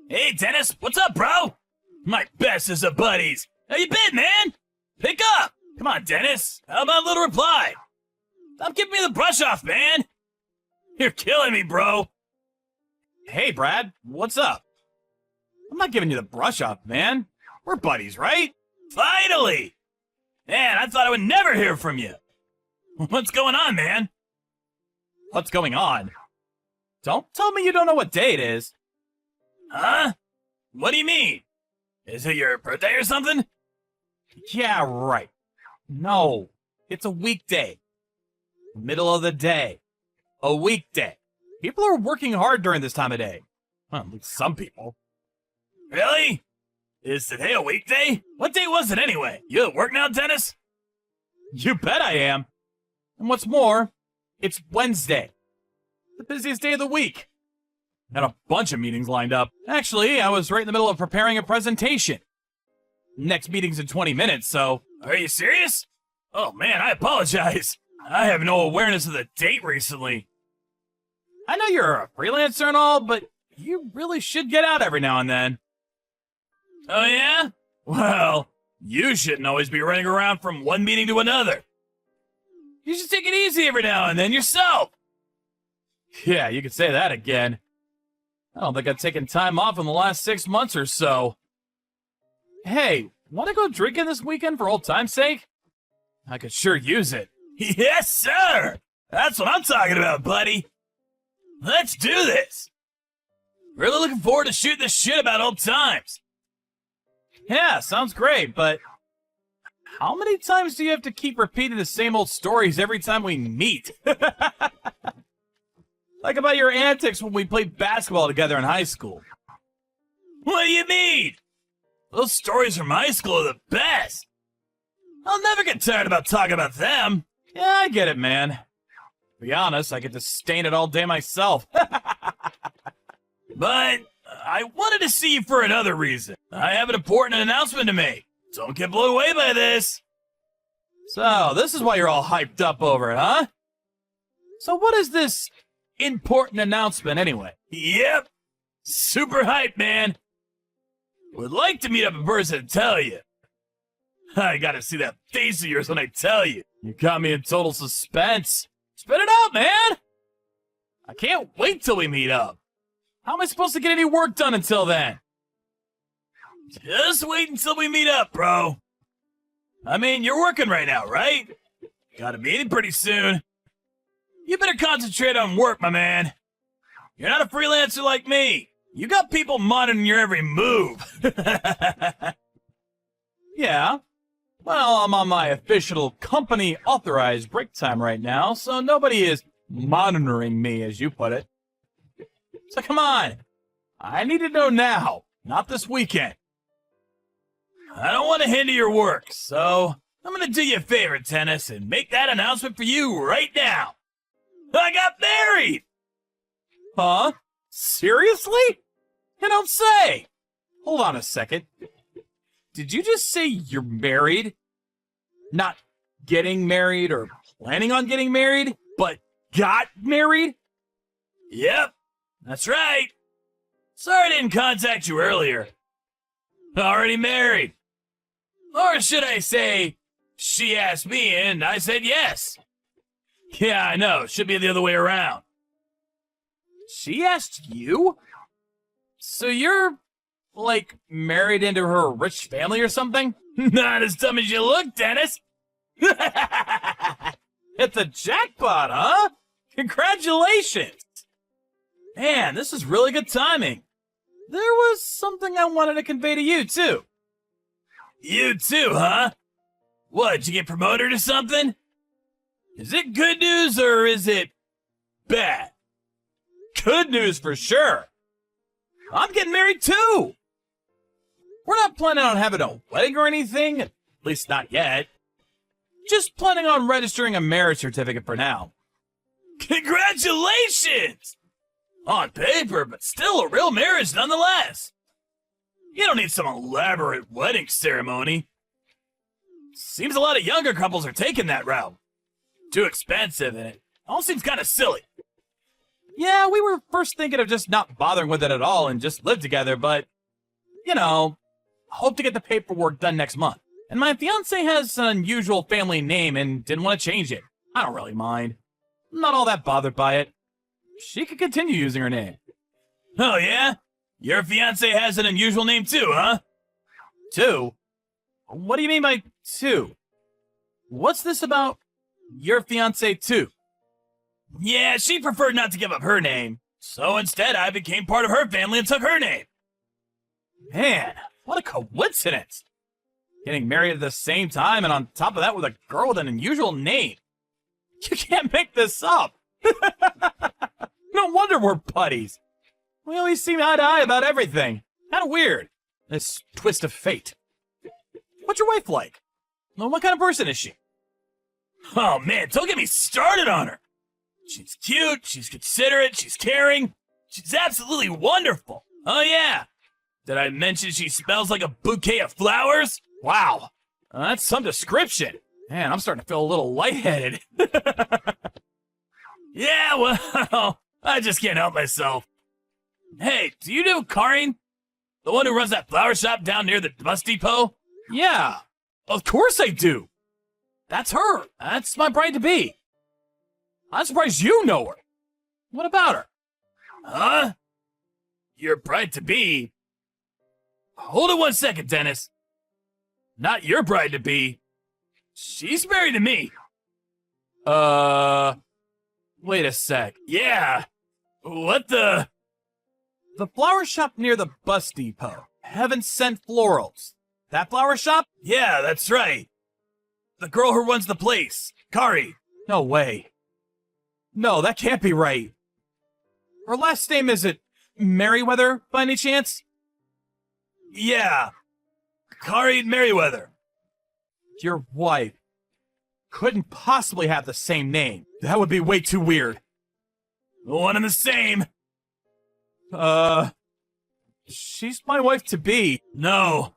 Hey, Dennis, what's up, bro? My bestest of buddies. How you been, man? Pick up. Come on, Dennis. How about a little reply? Stop giving me the brush off, man. You're killing me, bro. Hey, Brad, what's up? I'm not giving you the brush off, man. We're buddies, right? Finally! Man, I thought I would never hear from you. What's going on, man? What's going on? Don't tell me you don't know what day it is. Huh? What do you mean? Is it your birthday or something? Yeah, right. No, it's a weekday. Middle of the day. A weekday. People are working hard during this time of day. Well, at least some people. Really? Is today a weekday? What day was it anyway? You at work now, Dennis? You bet I am. And what's more, it's Wednesday. The busiest day of the week. Had a bunch of meetings lined up. Actually, I was right in the middle of preparing a presentation. Next meeting's in 20 minutes, so... Are you serious? Oh man, I apologize. I have no awareness of the date recently. I know you're a freelancer and all, but you really should get out every now and then. Oh yeah? Well, you shouldn't always be running around from one meeting to another. You should take it easy every now and then yourself. Yeah, you could say that again. I don't think I've taken time off in the last 6 months or so. Hey, want to go drinking this weekend for old time's sake? I could sure use it. Yes, sir! That's what I'm talking about, buddy. Let's do this. Really looking forward to shooting this shit about old times. Yeah, sounds great, but how many times do you have to keep repeating the same old stories every time we meet? Like about your antics when we played basketball together in high school. What do you mean? Those stories from high school are the best. I'll never get tired about talking about them. Yeah, I get it, man. To be honest, I get to stain it all day myself. But I wanted to see you for another reason. I have an important announcement to make. Don't get blown away by this. So, this is why you're all hyped up over it, huh? So what is this important announcement anyway? Yep. Super hype, man. Would like to meet up in person and tell you. I gotta see that face of yours when I tell you. You got me in total suspense. Spit it out, man! I can't wait till we meet up. How am I supposed to get any work done until then? Just wait until we meet up, bro. I mean, you're working right now, right? Got a meeting pretty soon. You better concentrate on work, my man. You're not a freelancer like me. You got people monitoring your every move. Yeah. Well, I'm on my official company-authorized break time right now, so nobody is monitoring me, as you put it. So come on. I need to know now, not this weekend. I don't want to hinder your work, so I'm going to do you a favor, Tennis, and make that announcement for you right now. I got married! Huh? Seriously? You don't say. Hold on a second. Did you just say you're married? Not getting married or planning on getting married, but got married? Yep, that's right. Sorry I didn't contact you earlier. Already married. Or should I say, she asked me and I said yes. Yeah, I know. Should be the other way around. She asked you? So you're, like, married into her rich family or something? Not as dumb as you look, Dennis. It's a jackpot, huh? Congratulations! Man, this is really good timing. There was something I wanted to convey to you, too. You too, huh? What, did you get promoted or something? Is it good news or is it bad? Good news for sure. I'm getting married, too. We're not planning on having a wedding or anything, at least not yet. Just planning on registering a marriage certificate for now. Congratulations! On paper, but still a real marriage nonetheless. You don't need some elaborate wedding ceremony. Seems a lot of younger couples are taking that route. Too expensive, and it all seems kind of silly. Yeah, we were first thinking of just not bothering with it at all and just live together, but, you know, hope to get the paperwork done next month. And my fiance has an unusual family name and didn't want to change it. I don't really mind. I'm not all that bothered by it. She could continue using her name. Oh, yeah? Your fiance has an unusual name too, huh? Two? What do you mean by two? What's this about your fiance too? Yeah, she preferred not to give up her name. So instead, I became part of her family and took her name. Man, what a coincidence. Getting married at the same time and on top of that with a girl with an unusual name. You can't make this up. No wonder we're buddies. We always seem eye to eye about everything. Kinda weird. This twist of fate. What's your wife like? Well, what kind of person is she? Oh man, don't get me started on her. She's cute, she's considerate, she's caring. She's absolutely wonderful. Oh yeah. Did I mention she smells like a bouquet of flowers? Wow. That's some description. Man, I'm starting to feel a little lightheaded. Yeah, well, I just can't help myself. Hey, do you know Karin? The one who runs that flower shop down near the bus depot? Yeah, of course I do. That's her. That's my bride-to-be. I'm surprised you know her. What about her? Huh? Your bride-to-be? Hold it 1 second, Dennis. Not your bride-to-be. She's married to me. Wait a sec. Yeah. What the? The flower shop near the bus depot. Heaven Sent Florals. That flower shop? Yeah, that's right. The girl who runs the place, Kari. No way. No, that can't be right. Her last name isn't Merriweather, by any chance? Yeah. Kari Merriweather. Your wife couldn't possibly have the same name. That would be way too weird. One and the same. She's my wife-to-be. No.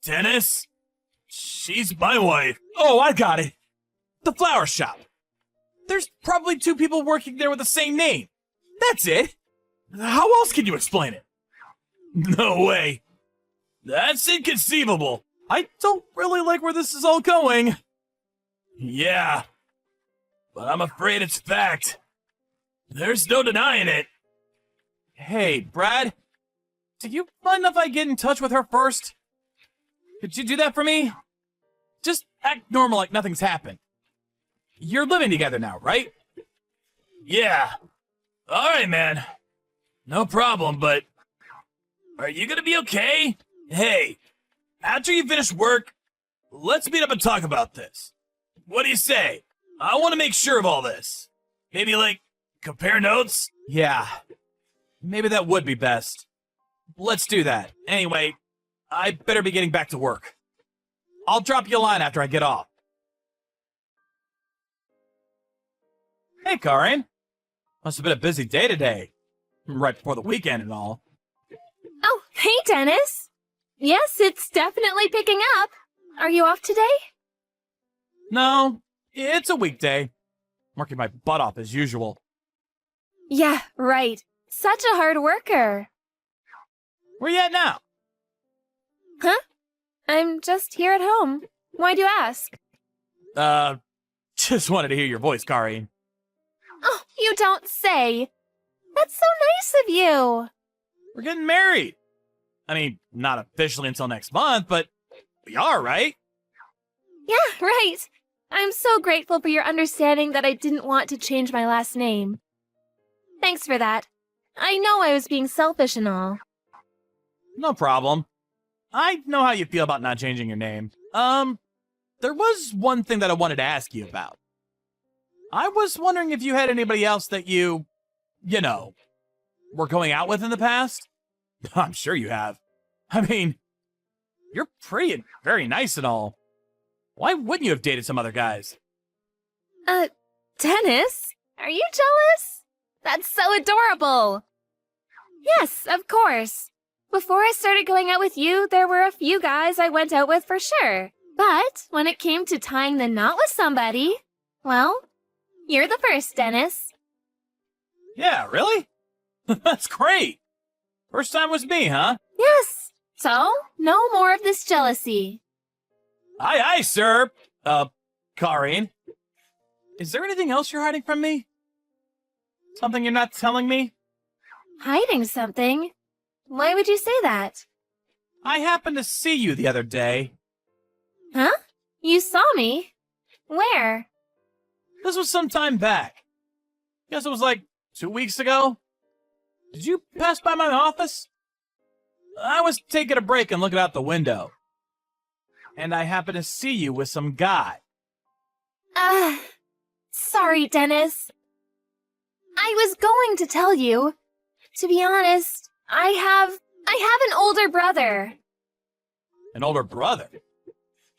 Dennis? She's my wife. Oh, I got it. The flower shop. There's probably two people working there with the same name. That's it. How else can you explain it? No way. That's inconceivable. I don't really like where this is all going. Yeah. But I'm afraid it's fact. There's no denying it. Hey, Brad. Do you mind if I get in touch with her first? Could you do that for me? Just act normal like nothing's happened. You're living together now, right? Yeah. All right, man. No problem, but are you gonna be okay? Hey, after you finish work, let's meet up and talk about this. What do you say? I want to make sure of all this. Maybe, like, compare notes? Yeah. Maybe that would be best. Let's do that. Anyway, I better be getting back to work. I'll drop you a line after I get off. Hey, Karin. Must have been a busy day today. Right before the weekend and all. Oh, hey, Dennis. Yes, it's definitely picking up. Are you off today? No, it's a weekday. Working my butt off as usual. Yeah, right. Such a hard worker. Where you at now? Huh? I'm just here at home. Why'd you ask? Just wanted to hear your voice, Karin. Oh, you don't say. That's so nice of you. We're getting married. I mean, not officially until next month, but we are, right? Yeah, right. I'm so grateful for your understanding that I didn't want to change my last name. Thanks for that. I know I was being selfish and all. No problem. I know how you feel about not changing your name. There was one thing that I wanted to ask you about. I was wondering if you had anybody else that you know, were going out with in the past? I'm sure you have. I mean, you're pretty and very nice and all. Why wouldn't you have dated some other guys? Dennis? Are you jealous? That's so adorable. Yes, of course. Before I started going out with you, there were a few guys I went out with for sure. But when it came to tying the knot with somebody, well, you're the first, Dennis. Yeah, really? That's great. First time was me, huh? Yes. So, no more of this jealousy. Aye, aye, sir. Karine. Is there anything else you're hiding from me? Something you're not telling me? Hiding something? Why would you say that? I happened to see you the other day. Huh? You saw me? Where? This was some time back. Guess it was like 2 weeks ago. Did you pass by my office? I was taking a break and looking out the window. And I happened to see you with some guy. Sorry, Dennis. I was going to tell you. To be honest, I have an older brother. An older brother?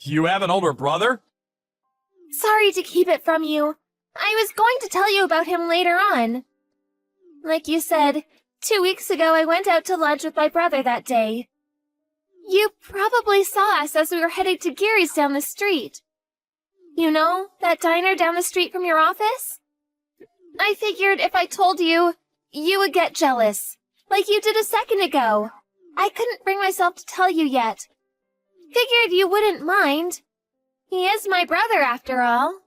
You have an older brother? Sorry to keep it from you. I was going to tell you about him later on. Like you said, 2 weeks ago I went out to lunch with my brother that day. You probably saw us as we were headed to Gary's down the street. You know, that diner down the street from your office? I figured if I told you, you would get jealous, like you did a second ago. I couldn't bring myself to tell you yet. Figured you wouldn't mind. He is my brother, after all.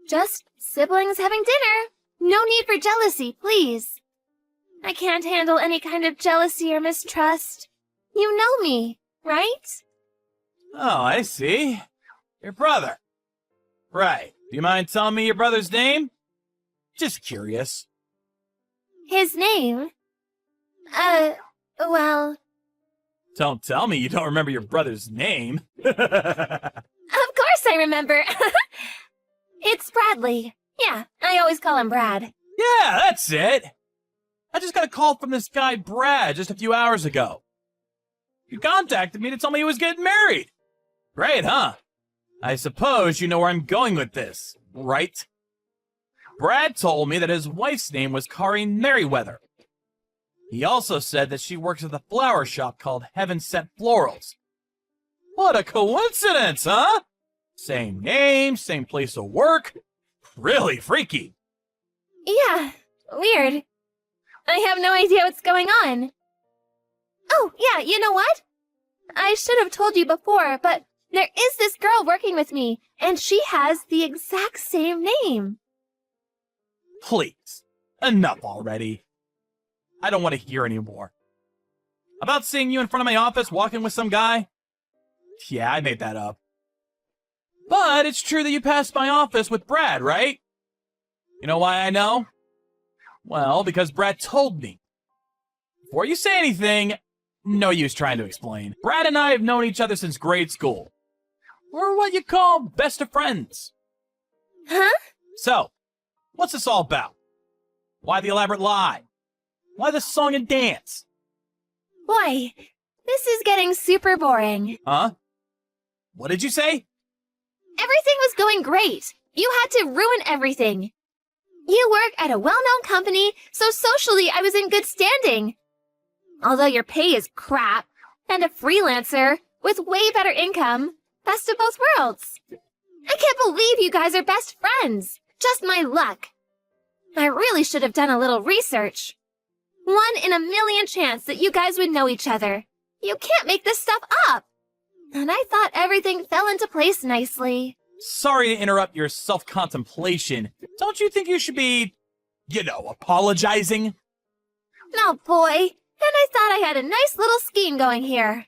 Just siblings having dinner. No need for jealousy, please. I can't handle any kind of jealousy or mistrust. You know me, right? Oh, I see. Your brother. Right. Do you mind telling me your brother's name? Just curious. His name? Well... Don't tell me you don't remember your brother's name. Of course I remember. It's Bradley. Yeah, I always call him Brad. Yeah, that's it. I just got a call from this guy, Brad, just a few hours ago. He contacted me to tell me he was getting married. Great, huh? I suppose you know where I'm going with this, right? Brad told me that his wife's name was Karine Merriweather. He also said that she works at the flower shop called Heaven Sent Florals. What a coincidence, huh? Same name, same place of work. Really freaky. Yeah, weird. I have no idea what's going on. Oh, yeah, you know what? I should have told you before, but there is this girl working with me, and she has the exact same name. Please, enough already. I don't want to hear anymore. About seeing you in front of my office walking with some guy? Yeah, I made that up. But it's true that you passed my office with Brad, right? You know why I know? Well, because Brad told me. Before you say anything, no use trying to explain. Brad and I have known each other since grade school. We're what you call best of friends. Huh? So, what's this all about? Why the elaborate lie? Why the song and dance? Boy, this is getting super boring. Huh? What did you say? Everything was going great. You had to ruin everything. You work at a well-known company, so socially I was in good standing. Although your pay is crap, and a freelancer with way better income, best of both worlds. I can't believe you guys are best friends. Just my luck. I really should have done a little research. 1 in a million chance that you guys would know each other. You can't make this stuff up. And I thought everything fell into place nicely. Sorry to interrupt your self-contemplation. Don't you think you should be, apologizing? Oh boy, and I thought I had a nice little scheme going here.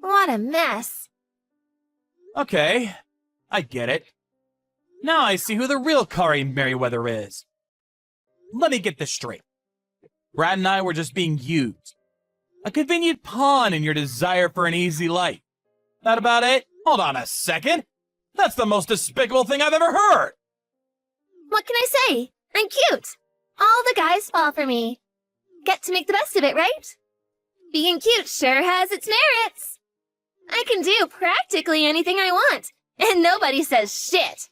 What a mess. Okay, I get it. Now I see who the real Karine Merriweather is. Let me get this straight. Brad and I were just being used. A convenient pawn in your desire for an easy life. That about it? Hold on a second. That's the most despicable thing I've ever heard. What can I say? I'm cute. All the guys fall for me. Get to make the best of it, right? Being cute sure has its merits. I can do practically anything I want, and nobody says shit.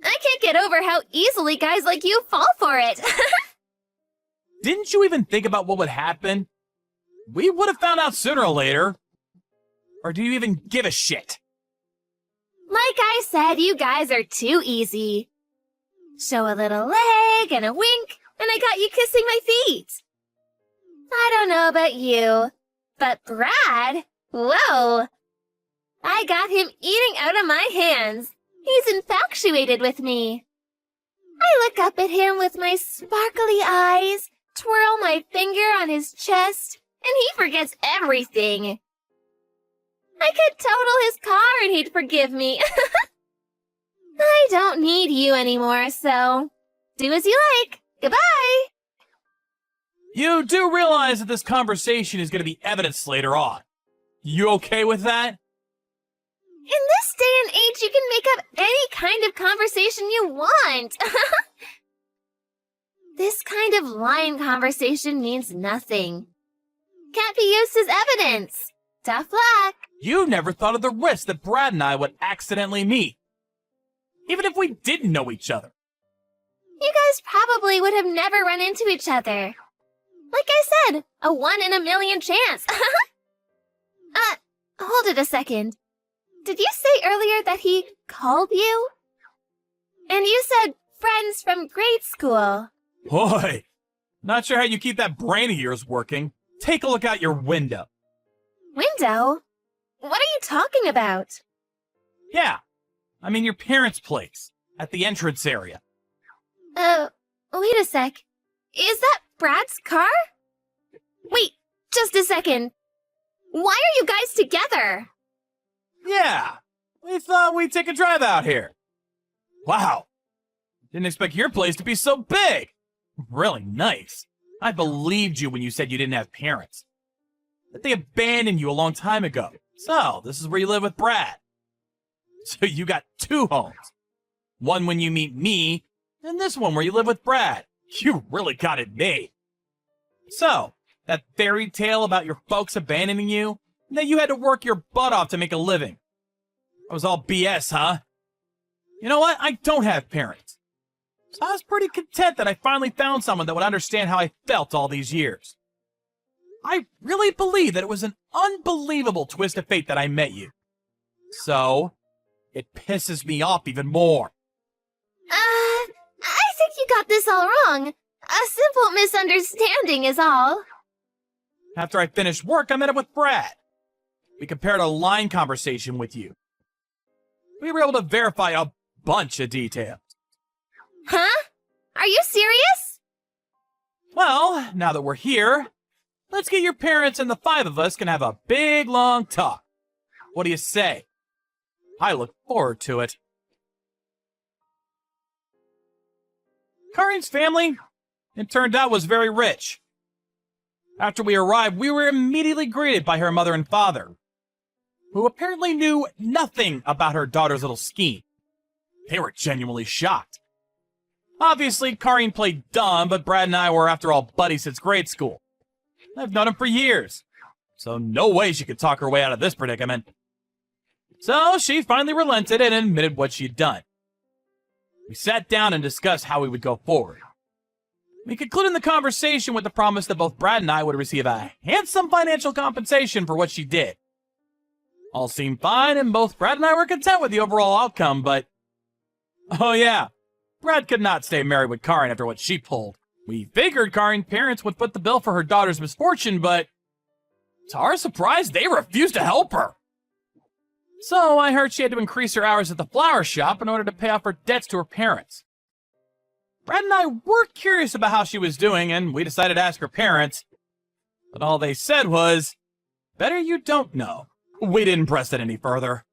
I can't get over how easily guys like you fall for it. Didn't you even think about what would happen? We would have found out sooner or later. Or do you even give a shit? Like I said, you guys are too easy. Show a little leg and a wink, and I got you kissing my feet. I don't know about you, but Brad, whoa! I got him eating out of my hands. He's infatuated with me. I look up at him with my sparkly eyes, twirl my finger on his chest, and he forgets everything. I could total his car and he'd forgive me. I don't need you anymore, so do as you like. Goodbye! You do realize that this conversation is going to be evidence later on. You okay with that? In this day and age, you can make up any kind of conversation you want. This kind of lying conversation means nothing. Can't be used as evidence. Tough luck. You never thought of the risk that Brad and I would accidentally meet. Even if we didn't know each other. You guys probably would have never run into each other. Like I said, a 1 in a million chance. Hold it a second. Did you say earlier that he called you? And you said friends from grade school. Boy, not sure how you keep that brain of yours working. Take a look out your window. Window? What are you talking about? Yeah, I mean your parents' place, at the entrance area. Wait a sec. Is that Brad's car? Wait, just a second. Why are you guys together? Yeah, we thought we'd take a drive out here. Wow, didn't expect your place to be so big. Really nice. I believed you when you said you didn't have parents. That they abandoned you a long time ago. So, this is where you live with Brad. So you got 2 homes. One when you meet me, and this one where you live with Brad. You really got it made. So, that fairy tale about your folks abandoning you, and that you had to work your butt off to make a living. That was all BS, huh? You know what? I don't have parents. So I was pretty content that I finally found someone that would understand how I felt all these years. I really believe that it was an unbelievable twist of fate that I met you. So, it pisses me off even more. I think you got this all wrong. A simple misunderstanding is all. After I finished work, I met up with Brad. We compared a line conversation with you. We were able to verify a bunch of details. Huh? Are you serious? Well, now that we're here, let's get your parents and the 5 of us can have a big, long talk. What do you say? I look forward to it. Karin's family, it turned out, was very rich. After we arrived, we were immediately greeted by her mother and father, who apparently knew nothing about her daughter's little scheme. They were genuinely shocked. Obviously, Karin played dumb, but Brad and I were, after all, buddies since grade school. I've known him for years, so no way she could talk her way out of this predicament. So she finally relented and admitted what she'd done. We sat down and discussed how we would go forward. We concluded the conversation with the promise that both Brad and I would receive a handsome financial compensation for what she did. All seemed fine, and both Brad and I were content with the overall outcome, but... oh yeah, Brad could not stay married with Karin after what she pulled. We figured Karin's parents would foot the bill for her daughter's misfortune, but... to our surprise, they refused to help her. So I heard she had to increase her hours at the flower shop in order to pay off her debts to her parents. Brad and I were curious about how she was doing, and we decided to ask her parents. But all they said was, better you don't know. We didn't press it any further.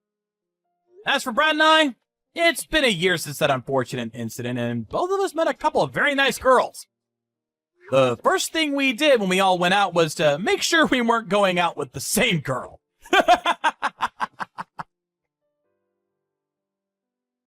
As for Brad and I, it's been a year since that unfortunate incident, and both of us met a couple of very nice girls. The first thing we did when we all went out was to make sure we weren't going out with the same girl.